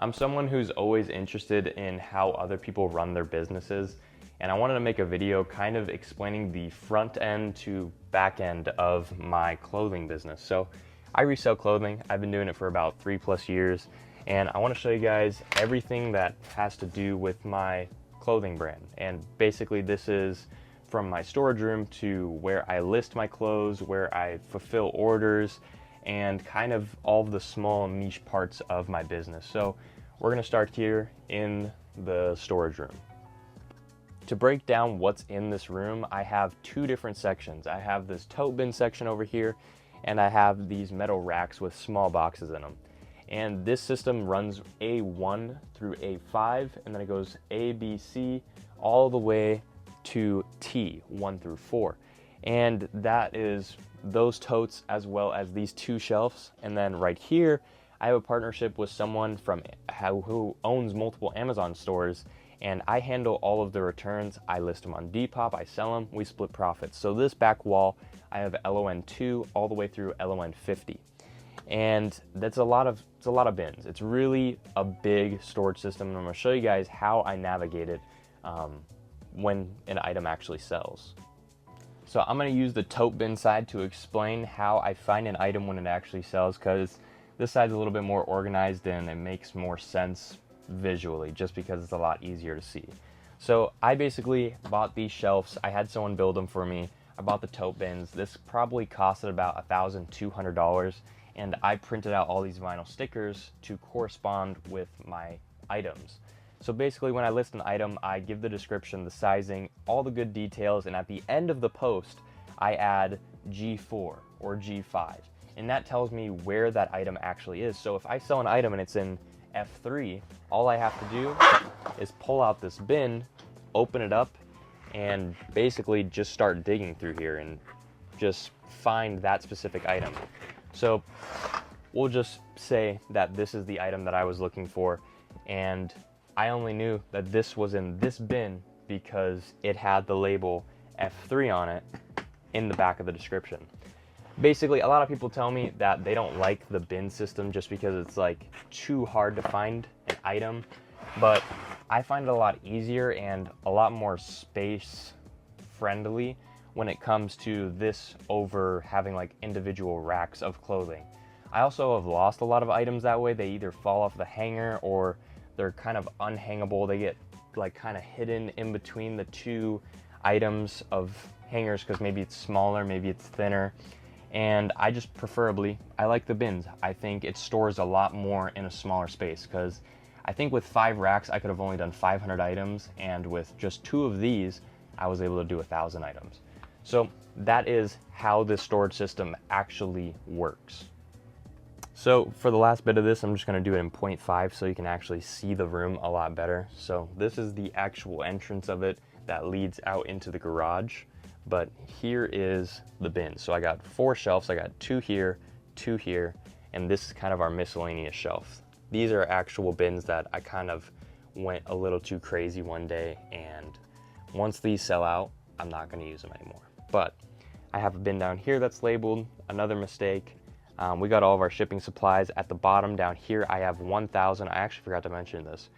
I'm someone who's always interested in how other people run their businesses, and I wanted to make a video kind of explaining the front end to back end of my clothing business. So I resell clothing. I've been doing it for about 3+ years, and I want to show you guys everything that has to do with my clothing brand. And basically this is from my storage room to where I list my clothes, where I fulfill orders, and kind of all of the small niche parts of my business. So we're gonna start here in the storage room. To break down what's in this room, I have two different sections. I have this tote bin section over here, and I have these metal racks with small boxes in them. And this system runs A1 through A5, and then it goes A, B, C, all the way to T, 1 through 4. And that is those totes as well as these two shelves. And then right here, I have a partnership with someone who owns multiple Amazon stores, and I handle all of the returns. I list them on Depop, I sell them, we split profits. So this back wall, I have LON2 all the way through LON50. And that's a lot of bins. It's really a big storage system, and I'm gonna show you guys how I navigate it when an item actually sells. So I'm gonna use the tote bin side to explain how I find an item when it actually sells, because this side's a little bit more organized and it makes more sense visually, just because it's a lot easier to see. So I basically bought these shelves. I had someone build them for me. I bought the tote bins. This probably costed about $1,200, and I printed out all these vinyl stickers to correspond with my items. So basically when I list an item, I give the description, the sizing, all the good details, and at the end of the post, I add G4 or G5. And that tells me where that item actually is. So if I sell an item and it's in F3, all I have to do is pull out this bin, open it up, and basically just start digging through here and just find that specific item. So we'll just say that this is the item that I was looking for, and I only knew that this was in this bin because it had the label F3 on it in the back of the description. Basically, a lot of people tell me that they don't like the bin system just because it's like too hard to find an item, but I find it a lot easier and a lot more space friendly when it comes to this over having like individual racks of clothing. I also have lost a lot of items that way. They either fall off the hanger or they're kind of unhangable. They get like kind of hidden in between the two items of hangers because maybe it's smaller, maybe it's thinner. And I just preferably, I like the bins. I think it stores a lot more in a smaller space, because I think with 5 racks, I could have only done 500 items, and with just 2 of these, I was able to do 1,000 items. So that is how this storage system actually works. So for the last bit of this, I'm just gonna do it in 0.5 so you can actually see the room a lot better. So this is the actual entrance of it that leads out into the garage. But here is the bin. So I got 4 shelves. I got 2 here, 2 here, and this is kind of our miscellaneous shelf. These are actual bins that I kind of went a little too crazy one day, and once these sell out, I'm not gonna use them anymore. But I have a bin down here that's labeled, another mistake. We got all of our shipping supplies at the bottom. Down here, I have 1,000. I actually forgot to mention this.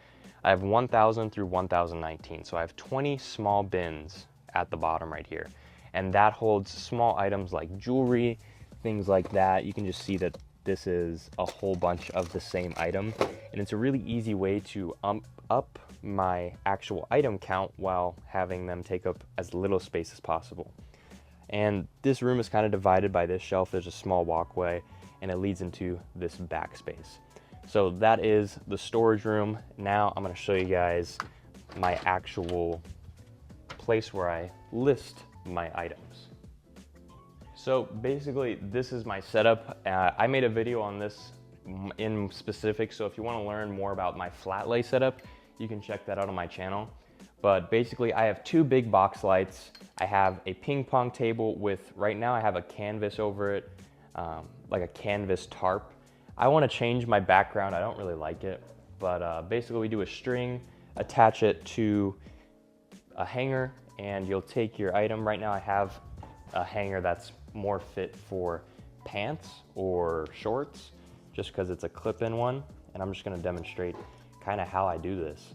I have 1,000 through 1,019. So I have 20 small bins at the bottom right here, and that holds small items like jewelry, things like that. You can just see that this is a whole bunch of the same item, and it's a really easy way to up my actual item count while having them take up as little space as possible. And this room is kind of divided by this shelf. There's a small walkway, and it leads into this back space. So that is the storage room. Now I'm going to show you guys my actual place where I list my items. So basically, this is my setup. I made a video on this in specific, so if you want to learn more about my flat lay setup, you can check that out on my channel. But basically, I have 2 big box lights. I have a ping pong table with, right now I have a canvas over it, like a canvas tarp. I want to change my background. I don't really like it, but basically we do a string, attach it to a hanger, and you'll take your item. Right now I have a hanger that's more fit for pants or shorts, just because it's a clip-in one. and I'm just gonna demonstrate kind of how I do this.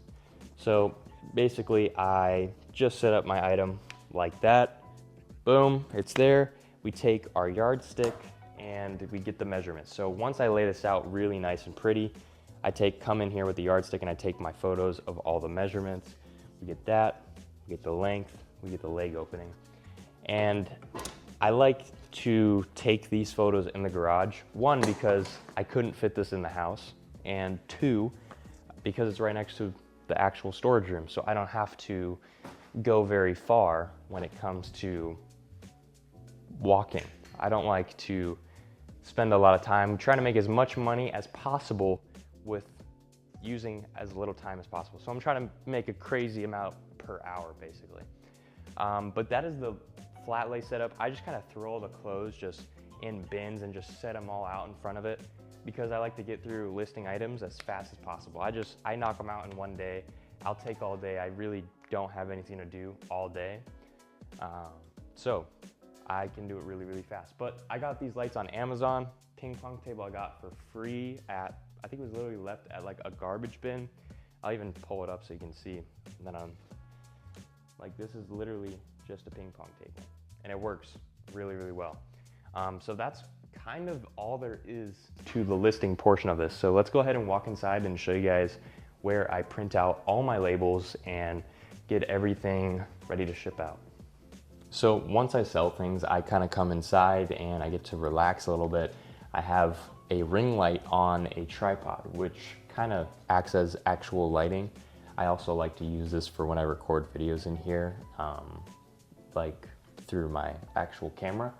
So basically I just set up my item like that. Boom, it's there. We take our yardstick and we get the measurements. So once I lay this out really nice and pretty, come in here with the yardstick and I take my photos of all the measurements. We get that, we get the length, we get the leg opening. And I like to take these photos in the garage. One, because I couldn't fit this in the house. And two, because it's right next to the actual storage room. So I don't have to go very far when it comes to walking. I don't like to spend a lot of time trying to make as much money as possible with using as little time as possible. So I'm trying to make a crazy amount per hour, basically. But that is the flat lay setup. I just kind of throw all the clothes just in bins and just set them all out in front of it because I like to get through listing items as fast as possible. I knock them out in one day. I'll take all day. I really don't have anything to do all day. So I can do it really, really fast. But I got these lights on Amazon. Ping pong table I got for free at, I think it was literally left at like a garbage bin. I'll even pull it up so you can see. And then like this is literally just a ping pong table and it works really, really well. So that's kind of all there is to the listing portion of this. So let's go ahead and walk inside and show you guys where I print out all my labels and get everything ready to ship out. So once I sell things, I kind of come inside and I get to relax a little bit. I have a ring light on a tripod, which kind of acts as actual lighting. I also like to use this for when I record videos in here, like through my actual camera.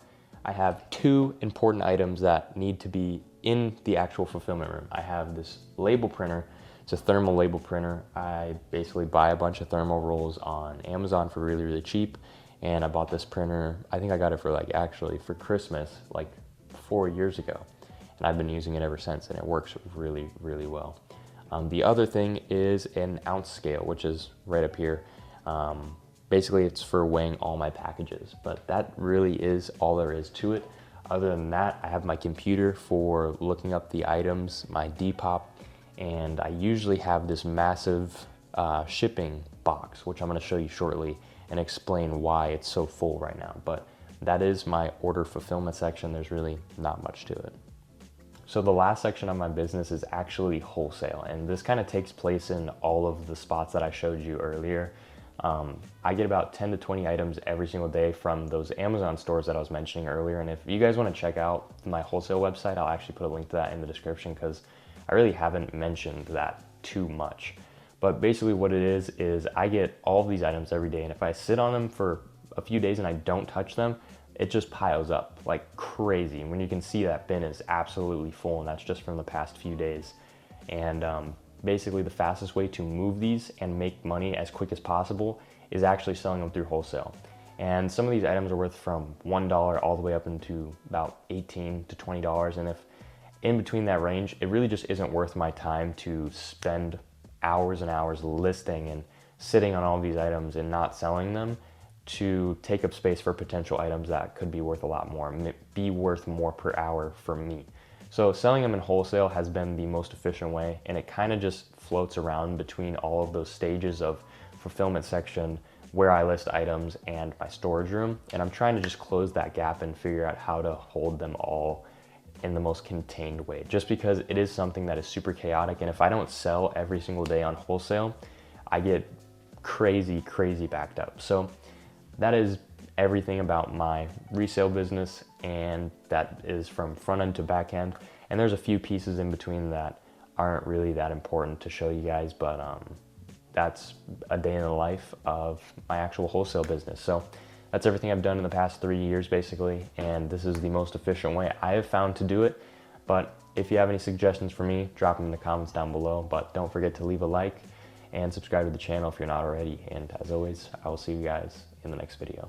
I have two important items that need to be in the actual fulfillment room. I have this label printer. It's a thermal label printer. I basically buy a bunch of thermal rolls on Amazon for really, really cheap. And I bought this printer, I think I got it for actually for Christmas, like 4 years ago. And I've been using it ever since and it works really, really well. The other thing is an ounce scale, which is right up here. Basically it's for weighing all my packages, but that really is all there is to it. Other than that, I have my computer for looking up the items, my Depop, and I usually have this massive shipping box, which I'm gonna show you shortly and explain why it's so full right now. But that is my order fulfillment section. There's really not much to it. So the last section of my business is actually wholesale, and this kind of takes place in all of the spots that I showed you earlier. I get about 10 to 20 items every single day from those Amazon stores that I was mentioning earlier. And if you guys want to check out my wholesale website, I'll actually put a link to that in the description because I really haven't mentioned that too much. But basically what it is I get all of these items every day, and if I sit on them for a few days and I don't touch them, it just piles up like crazy. When you can see that bin is absolutely full, and that's just from the past few days. And basically the fastest way to move these and make money as quick as possible is actually selling them through wholesale. And some of these items are worth from $1 all the way up into about $18 to $20. And if in between that range, it really just isn't worth my time to spend hours and hours listing and sitting on all these items and not selling them to take up space for potential items that could be worth a lot more, be worth more per hour for me. So selling them in wholesale has been the most efficient way, and it kind of just floats around between all of those stages of fulfillment section where I list items and my storage room. And I'm trying to just close that gap and figure out how to hold them all in the most contained way, just because it is something that is super chaotic. And if I don't sell every single day on wholesale, I get crazy backed up. So that is everything about my resale business, and that is from front end to back end. And there's a few pieces in between that aren't really that important to show you guys, but that's a day in the life of my actual wholesale business. So that's everything I've done in the past 3 years basically, and this is the most efficient way I have found to do it. But if you have any suggestions for me, drop them in the comments down below. But don't forget to leave a like and subscribe to the channel if you're not already. And as always, I will see you guys in the next video.